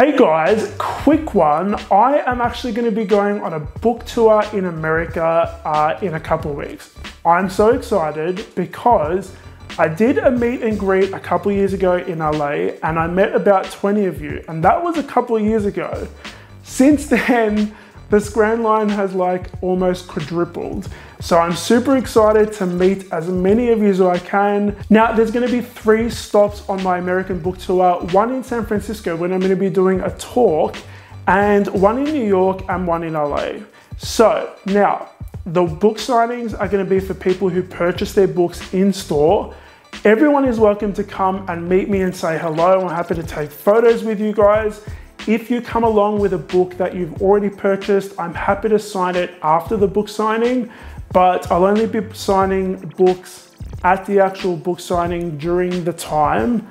Hey guys, quick one. I am actually going to be going on a book tour in America in a couple of weeks. I'm so excited because I did a meet and greet a couple of years ago in LA and I met about 20 of you, and that was a couple of years ago. Since then, the Scran Line has like almost quadrupled. So I'm super excited to meet as many of you as I can. Now, there's gonna be 3 stops on my American book tour, one in San Francisco when I'm gonna be doing a talk, and one in New York and one in LA. So now, the book signings are gonna be for people who purchase their books in store. Everyone is welcome to come and meet me and say hello. I'm happy to take photos with you guys. If you come along with a book that you've already purchased, I'm happy to sign it after the book signing, but I'll only be signing books at the actual book signing during the time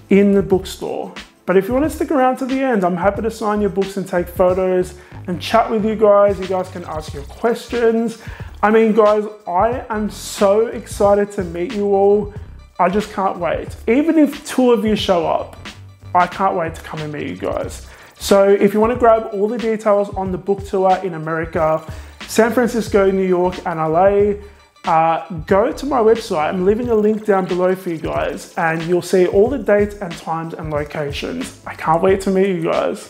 in the bookstore. But if you want to stick around to the end, I'm happy to sign your books and take photos and chat with you guys. You guys can ask your questions. I mean, guys, I am so excited to meet you all. I just can't wait. Even if 2 of you show up, I can't wait to come and meet you guys. So if you want to grab all the details on the book tour in America, San Francisco, New York, and LA, go to my website. I'm leaving a link down below for you guys, and you'll see all the dates and times and locations. I can't wait to meet you guys.